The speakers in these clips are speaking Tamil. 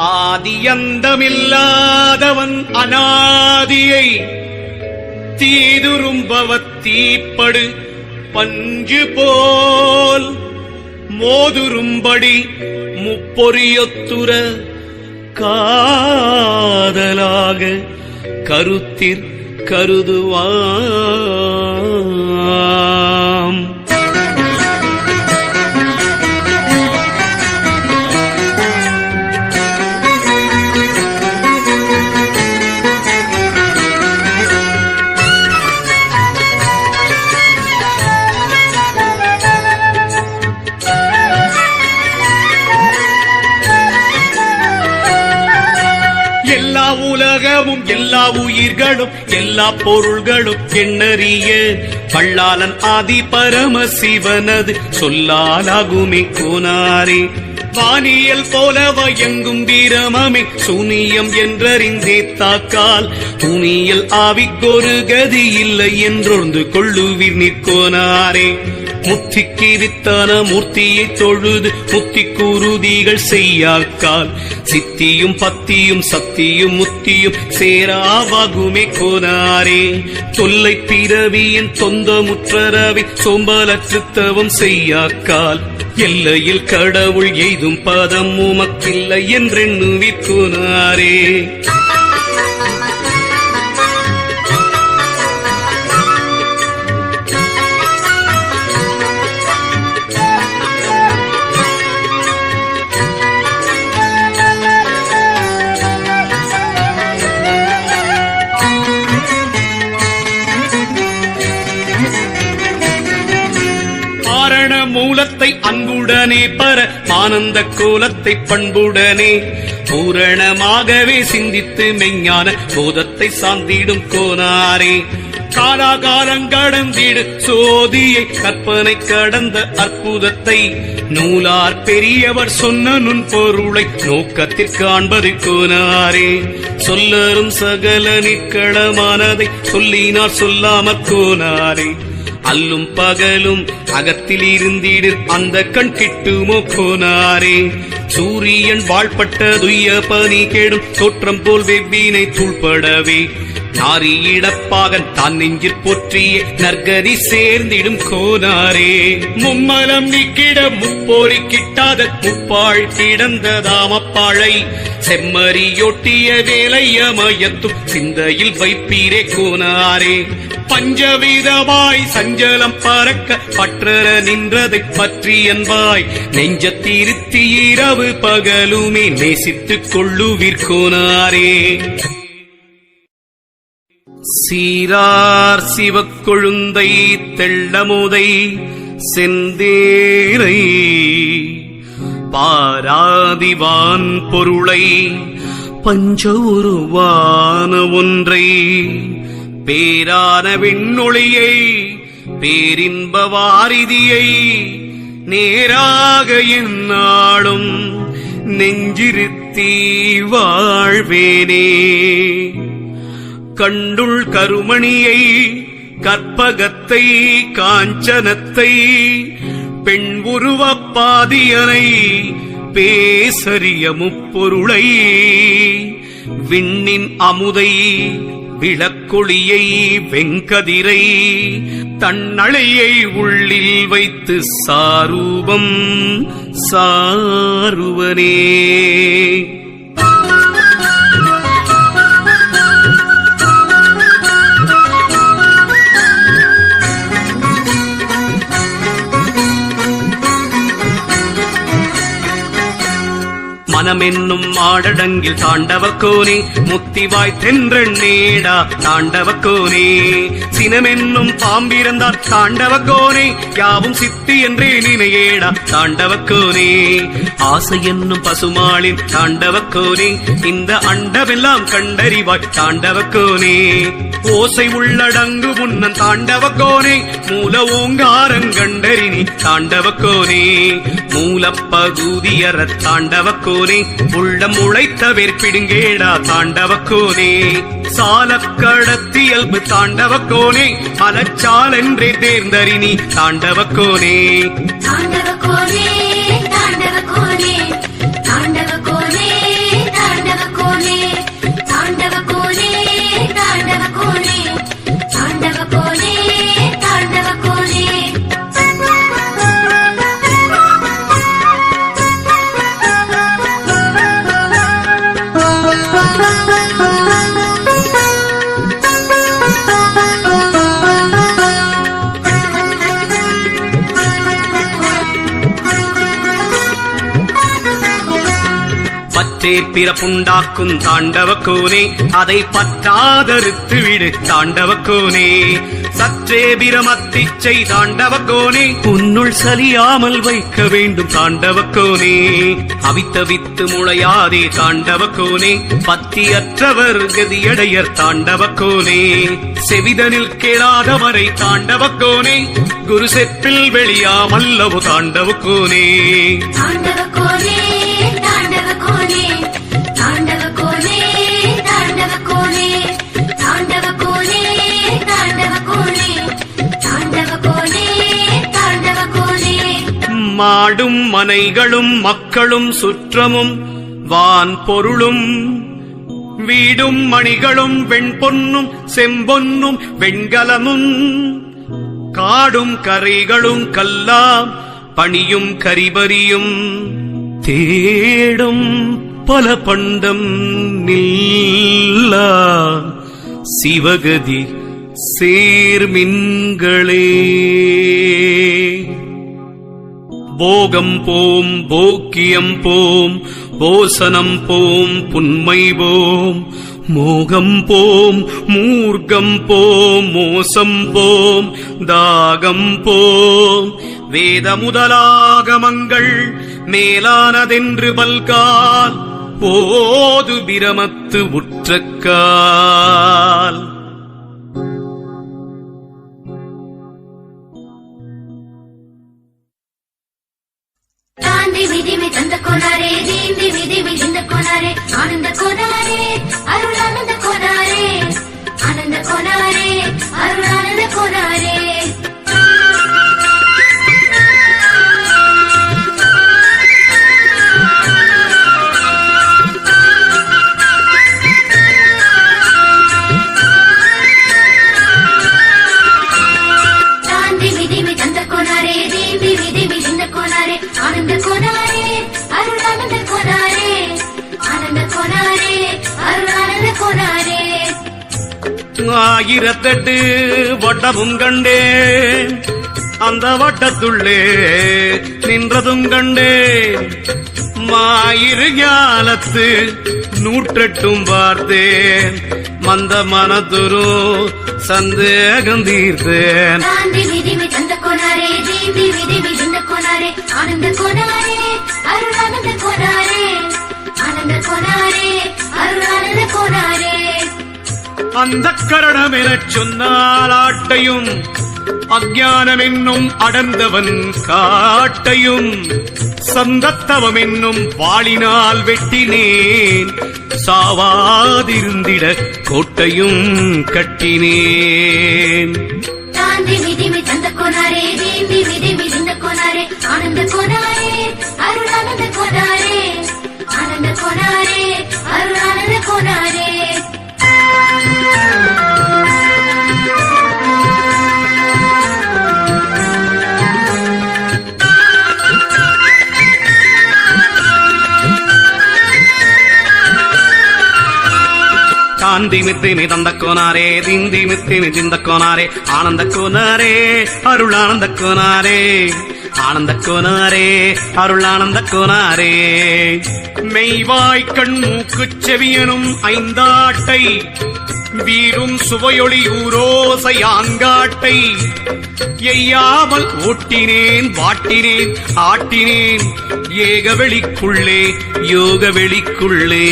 ஆதியந்தமில்லாதவன் அநாதியை தீதுரும்பவத் தீப்படு பஞ்சு போல் மோதுரும்படி முப்பொறியொத்துர காதலாக கருத்திற் கருதுவாம். எல்லா உலகமும் எல்லா உயிர்களும் எல்லா பொருள்களும் எண்ணறிய வல்லாளன் ஆதி பரமசிவனது சொல்லாலாகுமே கோனாரே. வானியல் போலவ எங்கும் வீரமமே சூனியம் என்றறிந்தே தாக்கால் துணியல் ஆவிக்கொரு கதி இல்லை என்றொன்று கொள்ளுவீர் நிற்கோனாரே. முத்திக்கு வித்தான மூர்த்தியை தொழுது முத்தி குருதிகள் செய்யாக்கால் சித்தியும் பத்தியும் சத்தியும் முத்தியும் சேராவாகுமே கோனாரே. தொல்லை பிறவியின் தொந்த முற்றரவி சோம்பலற்றுத்தவம் செய்யாக்கால் எல்லையில் கடவுள் எய்தும் பதம் உமக்கில்லை என்றெண்ணுவீர் கோனாரே. மூலத்தை அன்புடனே பர ஆனந்த கோலத்தை பண்புடனே பூரணமாகவே சிந்தித்து மெஞ்ஞான போதத்தை சார்ந்திடும் கோனாரே. காலாகாலங்கடந்திடு சோதியை கற்பனை கடந்த அற்புதத்தை நூலார் பெரியவர் சொன்ன நுண் பொருளை நோக்கத்தில் காண்பது கோனாரே. சொல்லரும் சகல நிற்களமானதை சொல்லினார் சொல்லாமற் கோனாரே. அல்லும் பகலும் அகத்தில் இருந்திடு அந்த கண் கிட்டுமோ கோனாரே. சூரியன் வாழ்பட்ட துய்ய பனி கேடும் தோற்றம் போல் வெவ்வினை தூள்படவே நாரியிடப்பாகன் தான் நெஞ்சிற் போற்றிய நற்கதி சேர்ந்திடும் கோனாரே. மும்மலம் நீக்கிட முப்போரி கிட்டாத முப்பாள் கிடந்ததாமப்பாழை செம்மறியொட்டிய வேலையமயத்தும் சிந்தையில் வைப்பீரே கோனாரே. பஞ்சவிதமாய் சஞ்சலம் பறக்க பற்றற நின்றதை பற்றி என்பாய் நெஞ்சத்திருத்தி இரவு பகலுமே நேசித்துக் கொள்ளுவீர் கோனாரே. சீரார் சிவக்கொழுந்தை தெள்ளமுதை செந்தேரை பாராதிவான் பொருளை பஞ்ச உருவான ஒன்றை பேரான விண்ணொளியை பேரின்ப வாரிதியை நேராக எந்நாளும் நெஞ்சிருத்தி வாழ்வேனே. கண்டுள் கருமணியை கற்பகத்தை காஞ்சனத்தை பெண் உருவப்பாதியனை பேசரிய முப்பொருளை விண்ணின் அமுதை விளக்கொளியை வெங்கதிரை தன்னழையை உள்ளில் வைத்து சாரூபம் சாருவனே. மனமென்னும் மாடடங்கில் தாண்டவக்கோனே முத்திவாய் தென்றேடா தாண்டவக்கோனே. சினமென்னும் பாம்பிறந்தார் தாண்டவக்கோனே யாவும் சித்தி என்றே நினையேடா தாண்டவக்கோனே. ஆசை என்னும் பசுமாளின் தாண்டவக்கோனே இந்த அண்டமெல்லாம் கண்டறிவாய் தாண்டவக்கோனே. ஓசை உள்ளடங்கு முன்னன் தாண்டவக்கோனே மூல ஓங்காரங்கண்டறினி தாண்டவக்கோனே. மூலப்பகுதியற தாண்டவக்கோனே உள்ளம் உழைத்த வேற்பிடுங்கேடா தாண்டவக்கோனே. சாலக்கடத்தியல்பு தாண்டவக்கோனே மலச்சால் என்றே தேர்ந்தறினி தாண்டவக்கோனே. தாண்டவக்கோனே தாண்டவக்கோனே தாண்டவக்கோனே பற்றே பிறப்புண்டாக்கும் தாண்டவக்கோனே, அதை பற்றாதறுத்து விடு தாண்டவக்கோனே. சற்றே பிரமத்திச்சை தாண்டவக்கோனே, உன்னுள் சலியாமல் வைக்க வேண்டும் தாண்டவக்கோனே. அவித்த வித்து முளையாதே தாண்டவக்கோனே, பத்தியற்றவர் கதியடையர் தாண்டவக்கோனே. செவிதனில் கேளாதவரை தாண்டவக்கோனே, குரு செப்பில் வெளியாமல்லவு தாண்டவக்கோனே. தாண்டவக்கோனே தாண்டவக்கோனே தாண்டவக்கோனே தாண்டவக்கோனே தாண்டவக்கோனே தாண்டவக்கோனே தாண்டவக்கோனே தாண்டவக்கோனே. மாடும் மனைகளும் மக்களும் சுற்றமும் வான் பொருளும் வீடும் மணிகளும் வெண்பொன்னும் செம்பொன்னும் வெண்கலமும் காடும் கரைகளும் கல்லாம் பணியும் கரிபரியும் தேடும் பல பண்டம் நில்லா சிவகதி சேர்மின்களே. போகம் போம் போக்கியம் போம் போசனம் போம் புன்மை போம் மோகம் போம் மூர்க்கம் போம் மோசம் போம் தாகம் போம் வேத முதலாகமங்கள் மேலானதென்று பல்கால் போது பிரமத்து உற்றக்கால். தாண்டி விதிமி தந்த கோனாரே தீண்டி விதிமி இந்த கோனாரே ஆனந்த கோனாரே அருள் ஆனந்த கோனாரே ஆனந்த கோனாரே அருள் ஆனந்த கோனாரே. தாண்டி விதிமி தந்த கோனாரே தீண்டி விதிமி இந்த கோனாரே ஆனந்த கோனாரே அருள் ஆனந்த கோனாரே ஆனந்த கோனாரே அருள் ஆனந்த கோனாரே. ஆயிரத்தெட்டு வட்டமும் கண்டேன், அந்த வட்டத்துள்ளே நின்றதும் கண்டேன். மாயிரு ஞாலத்து நூற்றெட்டும் பார்த்தேன், மந்த மனதுரு சந்தேகம் தீர்த்தேன். தாண்டி விதிமி தந்த கோனாரே தீண்டி விதிமி இந்த கோனாரே ஆனந்த கோனாரே அருள் ஆனந்த கோனாரே ஆனந்த கோனாரே அருள் ஆனந்த கோனாரே. அந்த கரணம் எனச் சொன்னால் ஆட்டையும் அஞ்ஞானம் என்னும் அடர்ந்தவன் காட்டையும் சந்தத்தவம் என்னும் வாளினால் வெட்டினேன், சாவாதிருந்திட கோட்டையும் கட்டினேன். தாண்டி விதிமி தந்த கோனாரே தீண்டி விதிமி இந்த கோனாரே ஆனந்த கோனாரே அருள் ஆனந்த கோனாரே ஆனந்த கோனாரே அருள் ஆனந்த கோனாரே. காந்தி மித்திமி தந்த கோனாரே திந்தி மித்திமி திந்த கோனாரே ஆனந்த கோனாரே அருள் ஆனந்த கோனாரே ஆனந்த கோனாரே அருள் ஆனந்த கோனாரே. மெய்வாய் கண் மூக்கு செவியனும் ஐந்தாட்டை வீரும் சுவையொளி ஊரோசை ஆங்காட்டை எய்யாமல் ஓட்டினேன் வாட்டினேன் ஆட்டினேன் ஏக வெளிக்குள்ளே யோக வெளிக்குள்ளே.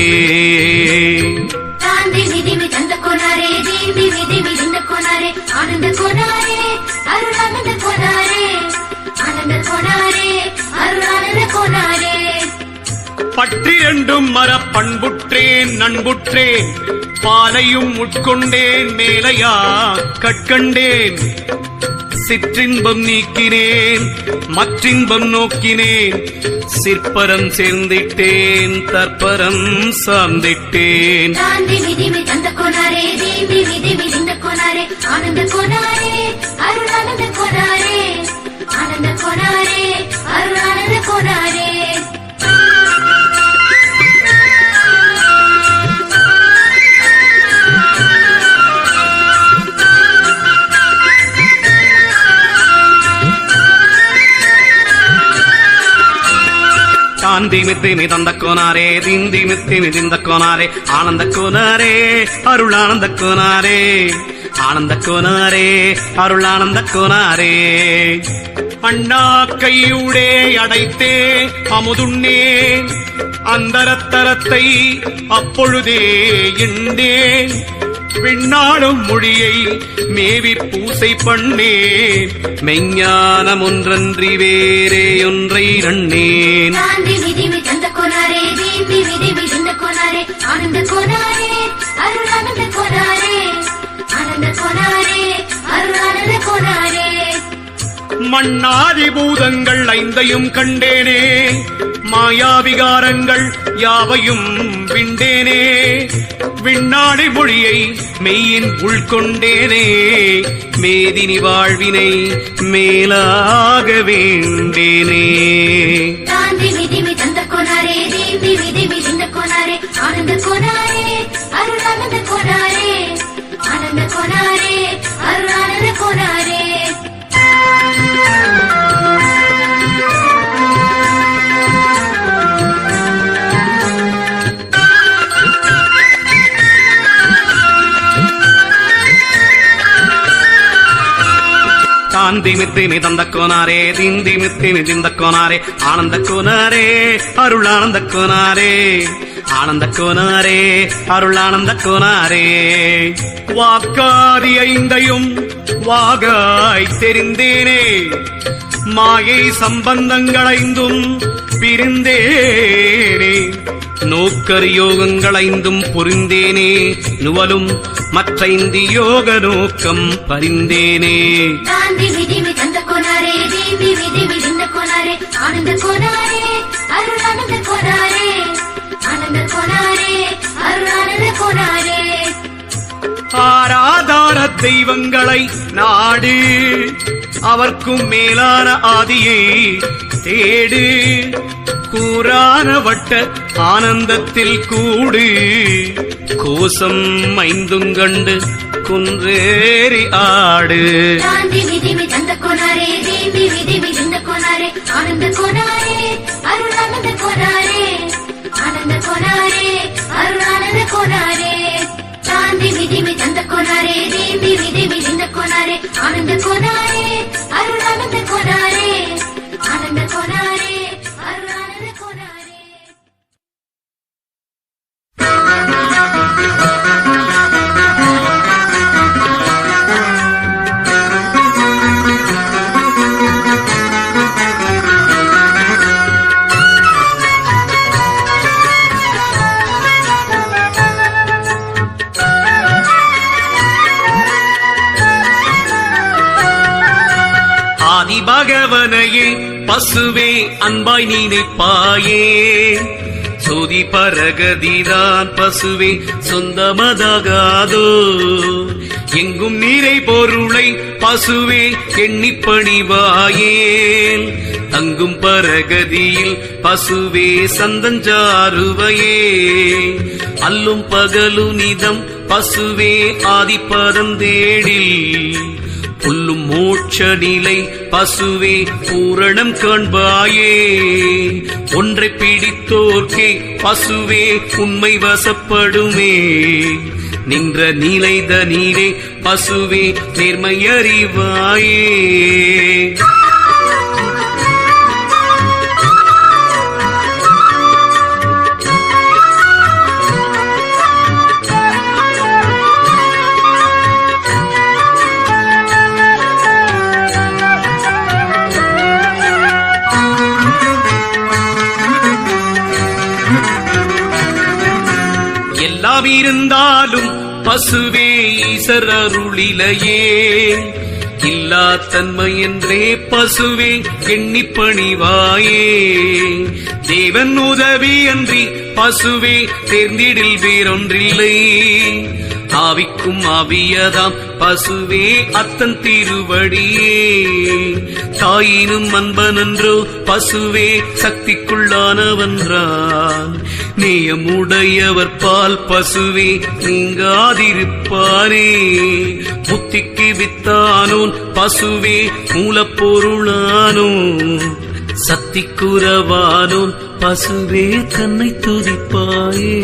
தாண்டி விதிமி தந்த கோனாரே தீண்டி விதிமி இந்த கோனாரே ஆனந்த கோனாரே அருள் ஆனந்த கோனாரே ஆனந்த கோனாரே அருள் ஆனந்த கோனாரே. பற்றிரண்டும் மரப் பண்புற்றேன் நண்புற்றேன், பாலையும் உட்கொண்டேன் மேலையா கட்கண்டேன். சிற்றின்பம் நீக்கினேன் மற்றின்பம் நோக்கினேன், சிற்பரம் சேர்ந்திட்டேன் தற்பரம் சார்ந்திட்டேன். தாண்டி விதிமி தந்த கோனாரே தீண்டி விதிமி இந்த கோனாரே ஆனந்த கோனாரே அருள் ஆனந்த கோனாரே ஆனந்த கோனாரே அருள் ஆனந்த கோனாரே. தாந்தி மித்தி மிதந்த கோனாரே திந்தி மித்தி மிதிந்த கோனாரே ஆனந்த கோனாரே அருள் ஆனந்த கோனாரே ஆனந்த கோனாரே அருள் ஆனந்த கோனாரே அண்ணா கையூடே அடைத்தே அமுதுண்ணே அந்தரத்தரத்தை அப்பொழுதே எண்ணேன் விண்ணாடும் மொழியை மேவி பூசை பண்ணேன் மெஞ்ஞானம் ஒன்றன்றி வேறே ஒன்றை நன்னேன் தாந்தி மிதிமி தந்த கோனாரே தீம்பி மிதிமி திந்த கோனாரே ஆனந்த கோனாரே அருள் ஆனந்த கோனாரே ஆனந்த கோனாரே அருள் ஆனந்த கோனாரே மண்ணாதி பூதங்கள் ஐந்தையும் கண்டேனே மாயாவிகாரங்கள் யாவையும் விண்டேனே விண்ணாடி மொழியை மெய்யின் உள்கொண்டேனே மேதினி வாழ்வினை மேலாக வேண்டேனே தாந்தி மிதிமி தந்த கோனாரே தீம்பி மிதிமி திந்த கோனாரே ஆனந்த கோனாரே அருள் ஆனந்த கோனாரே ஆனந்த கோனாரே அருள் ஆனந்த கோனாரே தாந்தி மித்தி மிதந்த கோனாரே திந்தி மித்தி மிதிந்த கோனாரே ஆனந்த கோனாரே அருள் ஆனந்த கோனாரே ஆனந்த கோனாரே அருள் ஆனந்த கோனாரே வாக்காதி ஐந்தையும் வாகாய் தெரிந்தேனே மாயை சம்பந்தங்கள் ஐந்தும் பிரிந்தேனே நோக்கர் யோகங்கள் ஐந்தும் புரிந்தேனே நுவலும் மற்றைந்து யோக நோக்கம் பரிந்தேனே தாந்தி மிதிமி தந்த கோனாரே தீம்பி மிதிமி திந்த கோனாரே ஆனந்த கோனாரே அருள் ஆனந்த கோனாரே ஆனந்த கோனாரே அருள் ஆனந்த கோனாரே ஆராதார தெய்வங்களை நாடு அவர்க்கும் மேலான ஆதியை தேடு கூறான வட்ட ஆனந்தத்தில் கூடு கோசம் ஐந்துங்கண்டு குன்றேறி ஆடு தாந்தி மிதிமி தந்த கோனாரே தீம்பி மிதிமி திந்த கோனாரே ஆனந்த கோனாரே அருள் ஆனந்த கோனாரே ஆனந்த கோனாரே அருள் ஆனந்த கோனாரே தாந்தி மிதிமி தந்த கோனாரே தீம்பி மிதிமி திந்த கோனாரே ஆனந்த கோனாரே அருள் ஆனந்த கோனாரே ஆனந்த கோனாரே அருள் ஆனந்த கோனாரே பகவனையே பசுவே அன்பாய் நினைப்பாயே சோதி பரகதிதான் பசுவே சொந்தமதாகாதோ எங்கும் நீரை பொருளை பசுவே எண்ணிப் பணிவாயேல் தங்கும் பரகதியில் பசுவே சந்தஞ்சாருவையே அல்லும் பகலு நிதம் பசுவே ஆதிப்பதம் தேடி புல்லும் மோட்ச நிலை பசுவே பூரணம் காண்பாயே ஒன்றை பிடித்தோர்க்கே பசுவே உண்மை வசப்படுமே நின்ற நிலைத நீரே பசுவே நேர்மையறிவாயே எல்லாம் இருந்தாலும் பசுவே ஈசர் அருளிலையே இல்லா தன்மை என்றே பசுவே எண்ணிப் பணிவாயே தேவன் உதவி அன்றி பசுவே தேர்ந்திடில் வேறொன்றில்லை ஆவிக்கும் ஆவியதாம் பசுவே அத்தன் திருவடியே தாயினும் அன்பனன்றோ பசுவே சக்திக்குள்ளானவன்றான் நேயமுடையவர் பால் பசுவே நீங்காதிருப்பானே புத்திக்கு வித்தானோன் பசுவே மூலப்பொருளானோ சத்திக்குறவானோன் பசுவே தன்னை துதிப்பாயே.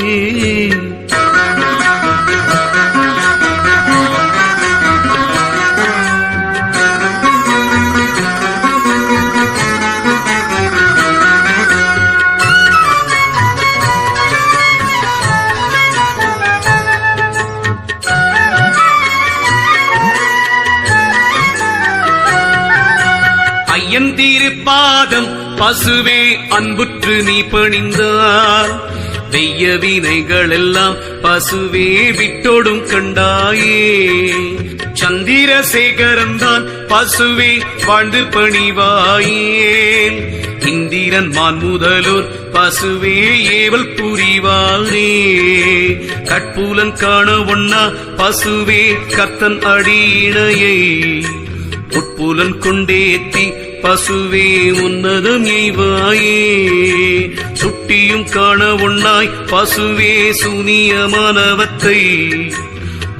ஐயன் திருப்பாதம் பசுவே அன்புற்று நீ பணிந்தார், வெய்ய வினைகள் எல்லாம் பசுவே விட்டோடும் கண்டாயே. சந்திரசேகரன்தான் பசுவே வாழ்ந்து பணிவாயேன், இந்திரன் மான் முதலோர் பசுவே ஏவல் புரிவாரே. கட்புலன் காண ஒண்ணா பசுவே கர்த்தன் அடியினையை, உட்புலன் கொண்டேத்தி பசுவே உன்னதம் எய்வாயே. சுட்டியும் காண ஒண்ணாய் பசுவே சூனியமானவத்தை,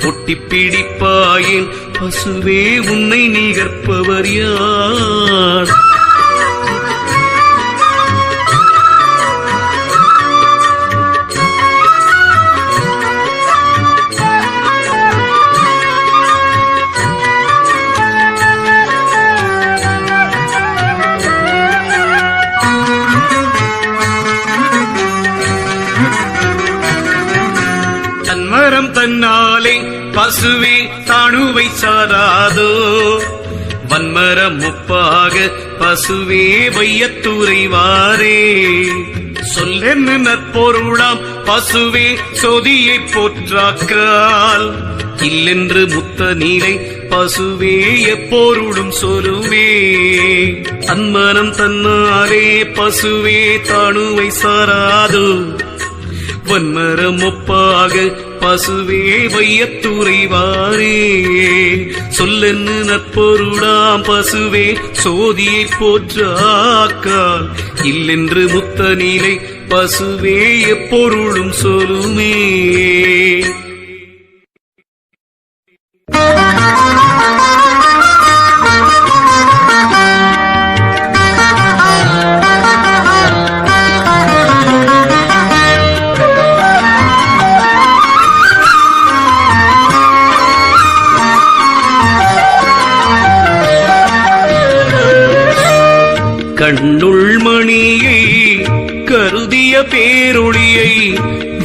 ஒட்டி பிடிப்பாயேன் பசுவே உன்னை நிகர்ப்பவர் யார்? தன்மரம் தன்னாலே பசுவே தாணுவை சாராதோ, வன்மரம் முப்பாக பசுவே வையத்துறைவாரே. சொல்லென்னு நற்பொருளாம் பசுவே சோதியை போற்றாக்கால், இல்லென்று முத்த நீலை பசுவே எப்பொருளும் சொல்லுவே. அன்மனம் தன்னாலே பசுவே தாணுவை சாராதோ, வன்மரம் ஒப்பாக பசுவே வையத்துறைவாரே. சொல்லென்னு நற்பொருளாம் பசுவே சோதியை போற்றாக்கால், இல்லென்று முத்த நீலை பசுவே எப்பொருளும் சொல்லுமே. கண்ணுள் மணியை கருதிய பேரொளியை,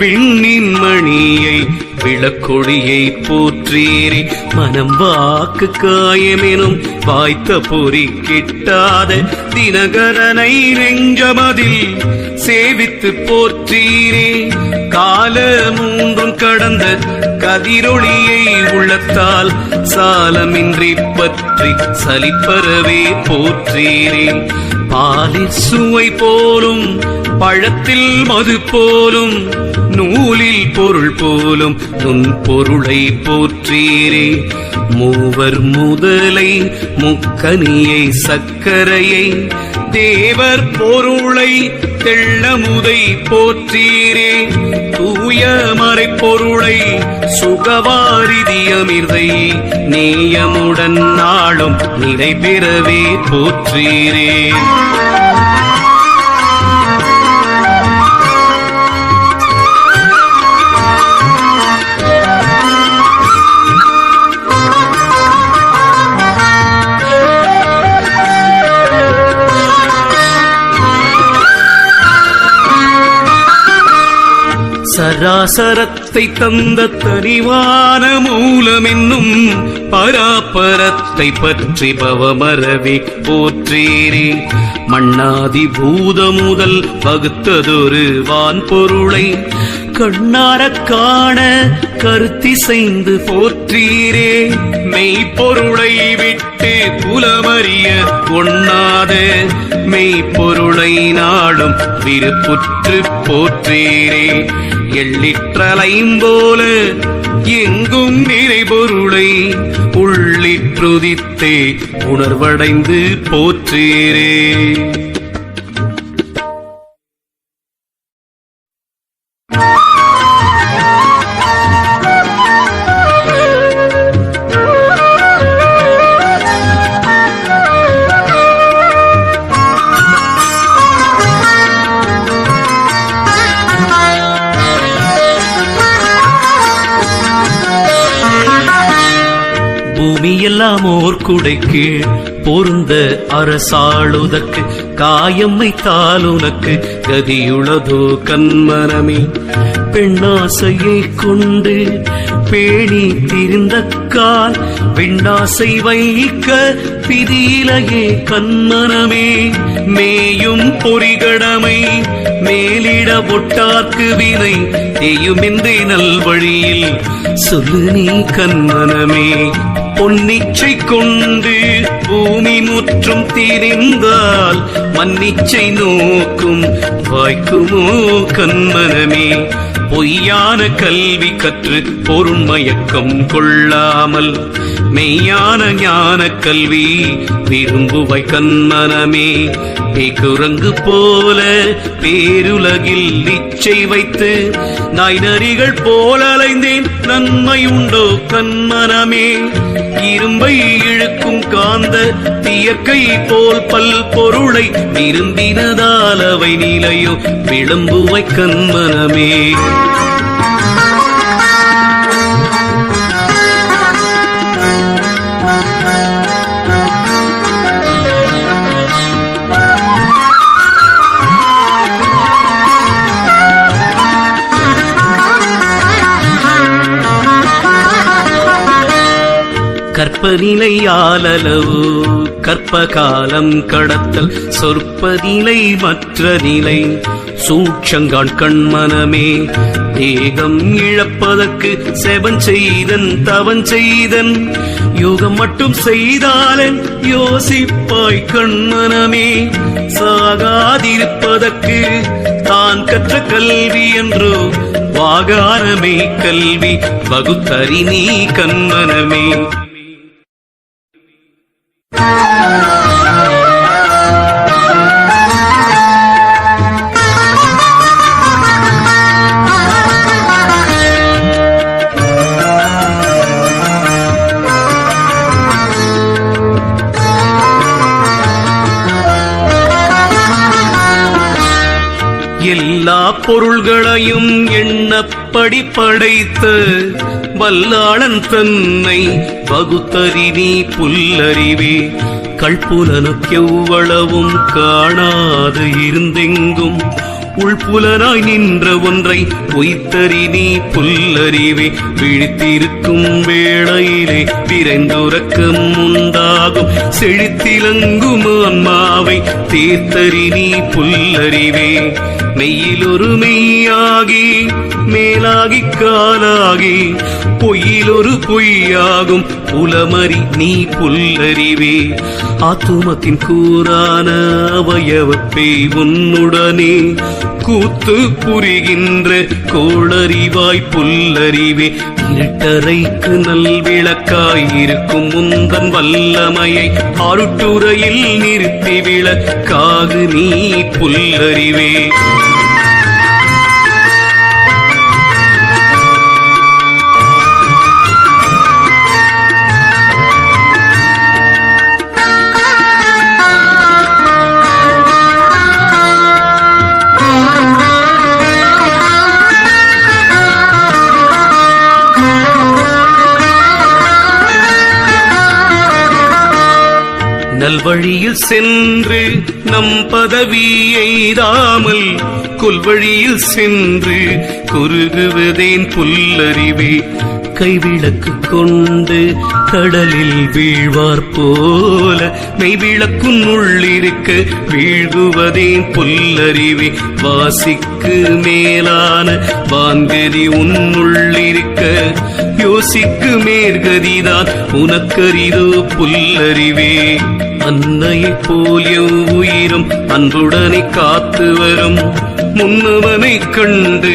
விண்ணின் மணியை விளக்கொடியை போற்றீரே. மனம் வாக்கு காயமெனும் வாய்த்த பொறி கிட்டாத தினகரனை நெஞ்சமதில் சேவித்து போற்றீரே. கால மூன்றும் கடந்த கதிரொளியை உள்ளத்தால் சாலமின்றி பற்றி சலிப்பறவே போற்றீரே. பாலில் சுவை போலும் பழத்தில் மது போலும், நூலில் பொருள் போலும் நுண் பொருளை போற்றீரே. மூவர் முதலை முக்கனியை சக்கரையை, தேவர் பொருளை தெள்ளமுதை போற்றீரே. தூய மறைப்பொருளை சுகவாரிதி அமிர்தை, நேயமுடன் நாளும் நிலை பெறவே போற்றீரே. சராசரத்தை தந்த தனிவான மூலமென்னும் பராபரத்தை பற்றி பவமரவே போற்றீரே. மண்ணாதி பூத முதல் வகுத்ததொரு வான் பொருளை கண்ணார காண கருத்திசைந்து போற்றீரே. மெய்ப்பொருளை விட்டு புலமறிய ஒண்ணாத மெய்ப்பொருளை நாளும் விருப்புற்று போற்றீரே. எள்ளிற்றலைம்போல எங்கும் நிறைபொருளை உள்ளிற்றுதித்தே உணர்வடைந்து போற்றீரே. பூமியெல்லாம் ஓர் குடைக்கு பொருந்த அரசாளுதற்கு காயம் வைத்தால் உனக்கு கதியுளதோ கண்மனமே. பெண்ணாசையை கொண்டு பேணி திரிந்தக்கால் பெண்ணாசை வைக்க விதியிலேயே கண்மனமே. மேயும் பொறிகடமை மேலிட பொட்டார்க்கு வினை தேயுமின்றி நல்வழியில் சொல்லு நீ கண்மனமே. பொன்னிச்சை கொண்டு பூமி முற்றும் திரிந்தால் மன்னிச்சை நோக்கும் வாய்க்குமோ கண்மனமே. பொய்யான கல்வி கற்று பொருண்மயக்கம் கொள்ளாமல் மெய்யான ஞான கல்வி விரும்புவை கண்மனமே. பேக்குரங்கு போல பேருலகில் இச்சை வைத்து நாய் நரிகள் போல அலைந்தேன் நன்மை உண்டோ கண்மனமே. இரும்பை இழுக்கும் காந்த தியற்கை போல் பல் பொருளை விரும்பினதால் அவை நிலையோ விளம்புவை கண்மனமே. கற்பநிலையாலளவு கற்ப காலம் கடத்தல் சொற்பநிலை மற்ற நிலை சூட்சங்கான் கண்மனமே. தேகம் இழப்பதற்கு செவன் செய்தன் தவன் செய்தன் யோகம் மட்டும் செய்தாலன் யோசிப்பாய் கண்மனமே. சாகாதிருப்பதற்கு தான் கற்ற கல்வி என்றோ வாகாரமே கல்வி வகுத்தறி நீ கண்மனமே. எல்லா பொருள்களையும் எண்ணப்படி படைத்த வல்லாளன் தன்னை வகுத்தறி நீ புல்லறிவே. கள்புலனுக்கெவ்வளவும் காணாது இருந்தெங்கும் உள்புலனாய் நின்ற ஒன்றை பொய்த்தறி நீ புல்லறிவே. விழித்திருக்கும் வேளையிலே விரைந்துறக்கம் உண்டாகும் செழித்திலங்கும் ஆன்மாவை தீர்த்தறி நீ புல்லறிவே. மெய்யிலொரு மெய்யாகி மேலாகி காலாகி பொய்யிலொரு பொய்யாகும் புலமறி நீ புல்லறிவே. ஆத்துமத்தின் கூறான அவயவப்பே உன்னுடனே கூத்து புரிகின்ற கோளறிவாய் புல்லறிவே. இருட்டறைக்கு நல்விளக்காயிருக்கும் முந்தன் வல்லமையை ஆருட்டுரையில் நிறுத்தி விளக்காகு நீ புல்லறிவே. நல்வழியில் சென்று நம் பதவி எய்தாமல் கொல்வழியில் சென்று குறுகுவதேன் புல்லறிவே. கைவிளக்கு கொண்டு கடலில் வீழ்வார் போல மெய்விளக்குன் உள்ளிருக்க வீழ்குவதேன் புல்லறிவே. வாசிக்கு மேலான வான்கதி உன்னுள்ளிருக்க யோசிக்கு மேற்கதிதான் உனக்கரிதோ புல்லறிவே. அன்னையை போல் எவ்வுயிரும் அன்புடனை காத்து வரும் முன்னவனை கண்டு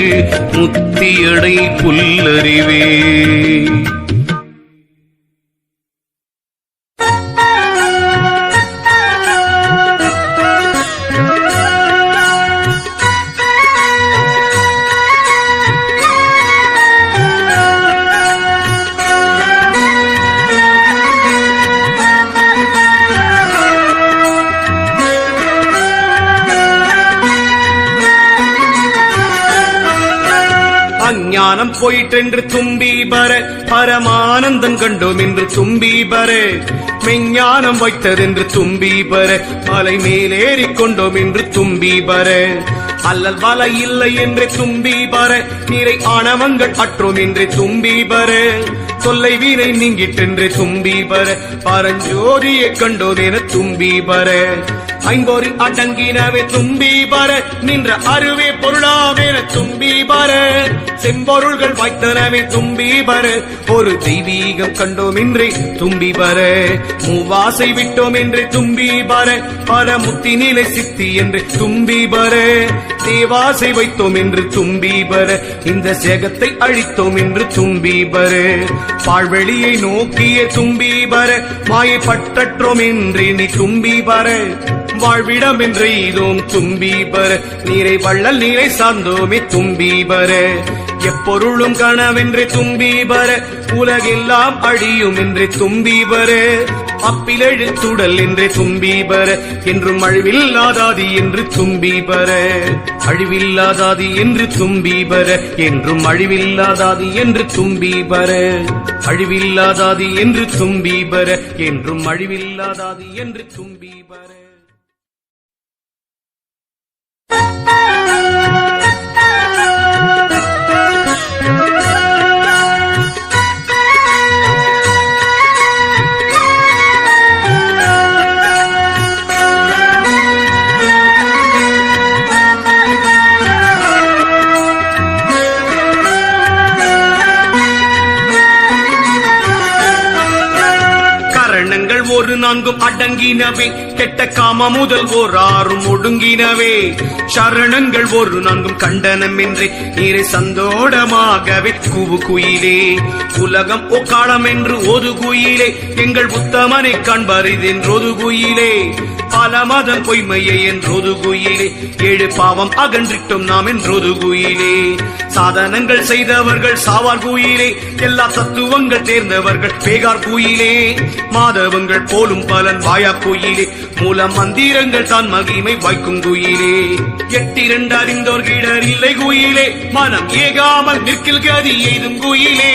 முத்தியடை புல்லறிவே. மெஞ்ஞானம் போயிற்றென்று தும்பி பர பரமானந்தம் கண்டோம் என்று தும்பி பர மெஞ்ஞானம் வைத்ததென்று தும்பி பர மலை மேலேறிக் கொண்டோம் என்று தும்பி பர அல்லல் வலை இல்லை என்று தும்பி பர நீரை ஆணவங்கள் அற்றோம் என்று தும்பி பர தொல்லை வீரை நீங்கிட்டென்று தும்பி பர பரஞ்சோதியை கண்டோம் என தும்பி பர ஐம்போரி அடங்கினவே தும்பி பர நின்ற அருவே பொருளாவேன தும்பி பர செம்பொருள்கள் வாய்த்தனவே தும்பி பர ஒரு தெய்வீகம் கண்டோம் என்றே தும்பி பர மூவாசை விட்டோம் என்று தும்பி பர பரமுத்தி நிலை சித்தி என்று தும்பி பர தேவாசை வைத்தோம் என்று தும்பி பர இந்த சேகத்தை அழித்தோம் என்று தும்பி பர பாழ்வெளியை நோக்கிய தும்பி பர மாயை பற்றற்றோம் என்று நீ தும்பி பர வாழ்விடம் என்று இதோம் தும்பி பர நீரை வள்ளல் நீரை சார்ந்தோமே தும்பி பர எப்பொருளும் கனவென்று தும்பி பர உலகெல்லாம் அழியும் என்று தும்பி பர அப்பிலெழுத்துடல் என்று தும்பி பர என்றும் அழிவில்லாதாதி என்று தும்பி பர அழிவில்லாதாதி என்று தும்பி பர என்றும் அழிவில்லாதாதி என்று தும்பி பர அழிவில்லாதாதி என்று தும்பி பர என்றும் அழிவில்லாதாதி என்று தும்பி பர ஒரு நான்கும் அடங்கினவே கெட்ட காம முதல் ஓர் ஆறும் ஒடுங்கினவே சரணங்கள் ஒரு நான்கும் கண்டனம் என்றே நீரை சந்தோடமாகவே கூவு குயிலே உலகம் ஒக்காலம் என்று ஒரு குயிலே எங்கள் உத்தமனை காண்பரிதென்றொரு குயிலே பல மதம் பொய்மையை என்றொரு குயிலே ஏழு பாவம் அகன்றிட்டோம் நாம் என்றொரு குயிலே சாதனங்கள் செய்தவர்கள் சாவார் குயிலே எல்லா தத்துவங்கள் தேர்ந்தவர்கள் பேகார் குயிலே மாதவங்கள் போலும் பலன் வாயா குயிலே மூல மந்திரங்கள் தான் மகிமை வாய்க்கும் குயிலே எட்டிரண்டு அறிந்தோர் கிடர் இல்லை குயிலே மனம் ஏகாமல் நிற்கில் கதி எய்தும் குயிலே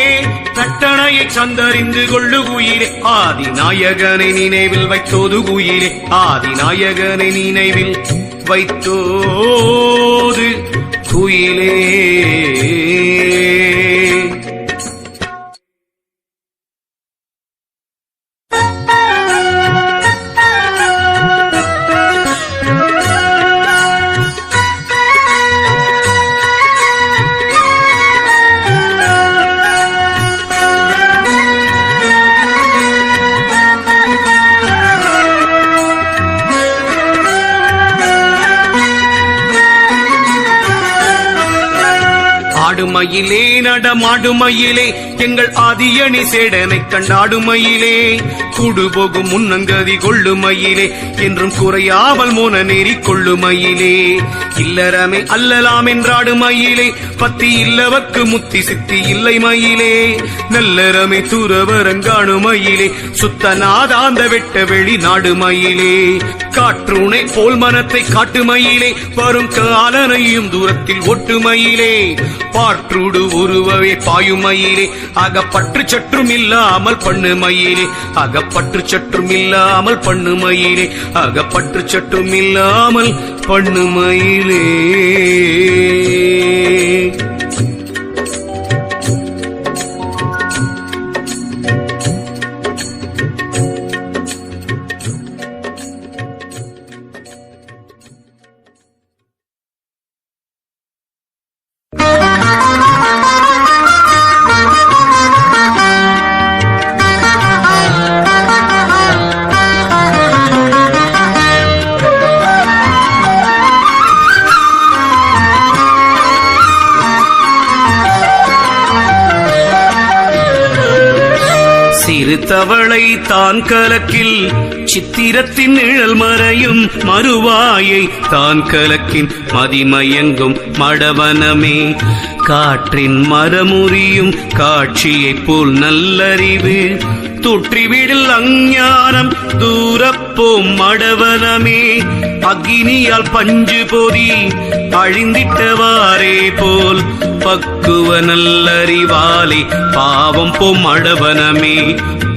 தட்டணையை சந்தறிந்து கொள்ளு குயிலே ஆதி நாயகனை நினைவில் வைத்தோது குயிலே ஆதி நாயகனை நினைவில் வைத்தோது குயிலே ஆடுமயிலே நடமாடுமயிலே எங்கள் ஆதியணி சேடனை கண்டாடுமயிலே கூடு போகும் முன்னங்கதி கொள்ளுமயிலே என்றும் குறையாமல் மோன நெறி கொள்ளுமயிலே இல்லறமே அல்லலாம் என்றாடுமயிலே பத்தி இல்லவர்க்கு முத்தி சித்தி இல்லை மயிலே நல்லறமே துறவரங்காணுமயிலே சுத்த நாதாந்த வெட்ட வெளி நாடுமயிலே காற்றுணை போல் மனத்தை காட்டுமயிலே வரும் காலனையும் தூரத்தில் ஒட்டுமயிலே பாற்றுடு உருவவே பாயுமயிலே அகப்பற்று சற்றும் இல்லாமல் பண்ணுமயிலே அகப்பற்று சற்றும் இல்லாமல் பண்ணுமயிலே அகப்பற்று சற்றும் இல்லாமல் பண்ணுமயிலே தவளை தான் கலக்கில் சித்திரத்தின் நிழல் மறையும் மறுவாயை தான் கலக்கின் மதிமயங்கும் மடவனமே காற்றின் மரமுறியும் காட்சியைப் போல் நல்லறிவு தூற்றிவிடில் அஞ்ஞானம் தூரப்போம் மடவனமே அக்னியால் பஞ்சு பொதி அழிந்திட்டவாறே போல் பக்குவ நல்லறிவாலே பாவம் போம் மடவனமே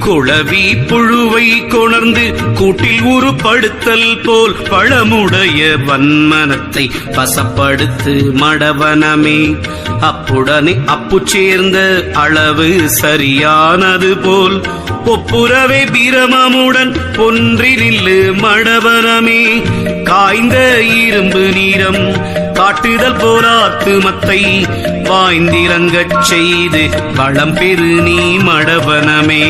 குளவி புழுவை கொணர்ந்து கூட்டில் உருப்படுத்தல் போல் பழமுடைய வன்மனத்தை வசப்படுத்து மடவனமே அப்புடனே அப்பு சேர்ந்த அளவு சரியானது போல் ஒப்புரவே பிரமமுடன் ஒன்றி நில்லு மடவனமே காய்ந்த இரும்பு நீரம் காட்டுதல் போலாத்து மத்தை வாய்ந்திறங்கச் செய்து வளம் பெரு நீ மடவனமே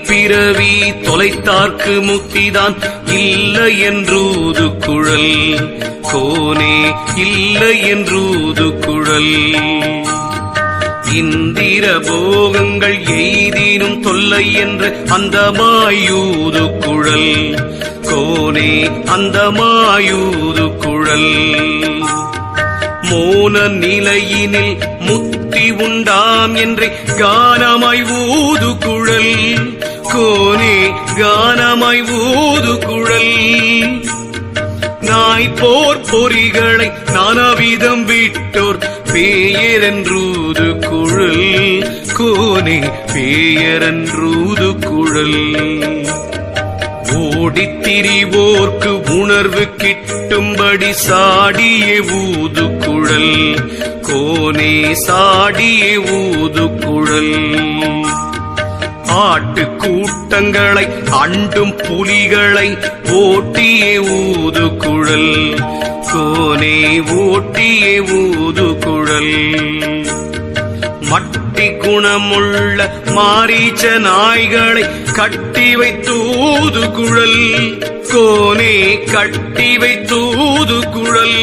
பிறவி தொலைத்தார்க்கு முக்திதான் இல்லை என்றூது குழல் கோனே இல்லை என்றூது குழல் இந்திர போகங்கள் எய்தினும் தொல்லை என்று அந்த மாயூது குழல் கோனே அந்த மாயூது குழல் மோன நிலையினில் முத்தி உண்டாம் என்று கானமாய் ஊது குழல் கோனே கானமாய் ஊது குழல் நாய் போர் பொறிகளை நானாவிதம் விட்டோர் பேயரென்றூது குழல் கோனே பேயரென்றூது குழல் ஓடித்திரிவோர்க்கு உணர்வு கிட்டும்படி சாடிய ஊது குழல் கோனே சாடிய ஊது குழல் ஆட்டு கூட்டங்களை அண்டும் புலிகளை ஓட்டிய ஊது குழல் கோனே ஓட்டிய ஊது குழல் மட்டி குணமுள்ள மாரீச்ச நாய்களை கட்டி வைத்தூது குழல் கோனே கட்டி வைத்தூது குழல்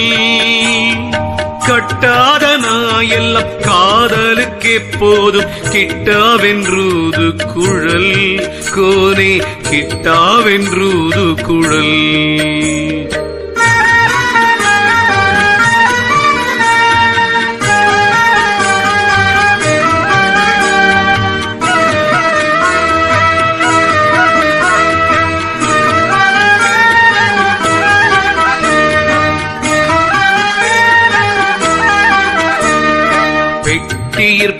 கட்டாத நாயெல்லாம் காதலுக்கு எப்போதும் கிட்டாவென்றூது குழல் கோனே கிட்டாவென்றூது குழல்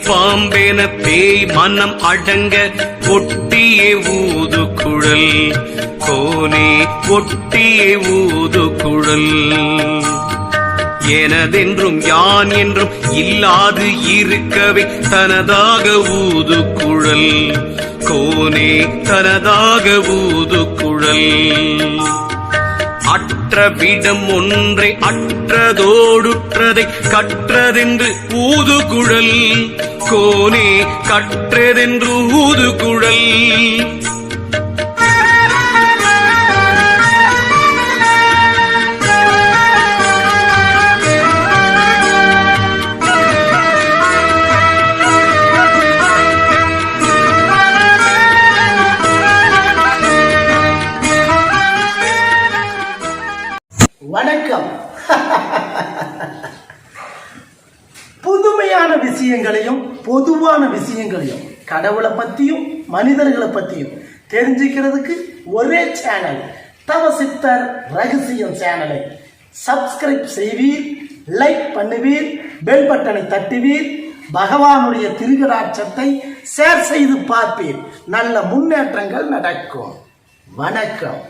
பாம்பென பேய் மனம் அடங்க ஒட்டியே ஊது குழல் கோனே ஒட்டியே ஊது குழல் எனதென்றும் யான் என்றும் இல்லாது இருக்கவே தனதாக ஊது குழல் கோனே தனதாக ஊது குழல் அற்ற விடம் ஒன்றை அற்றதோடுற்றதை கற்றதென்று ஊது குழல் கோனே கற்றதென்று ஊது குழல் வணக்கம். புதுமையான விஷயங்களையும் பொதுவான விஷயங்களையும் கடவுளை பத்தியும் மனிதர்களை பத்தியும் தெரிஞ்சுக்கிறதுக்கு ஒரே சேனல் தவசித்தர் ரகசியம் சேனலை சப்ஸ்கிரைப் செய்வீர், லைக் பண்ணுவீர், பெல் பட்டனை தட்டுவீர், பகவானுடைய திருகடாட்சத்தை ஷேர் செய்து பார்ப்பீர். நல்ல முன்னேற்றங்கள் நடக்கும். வணக்கம்.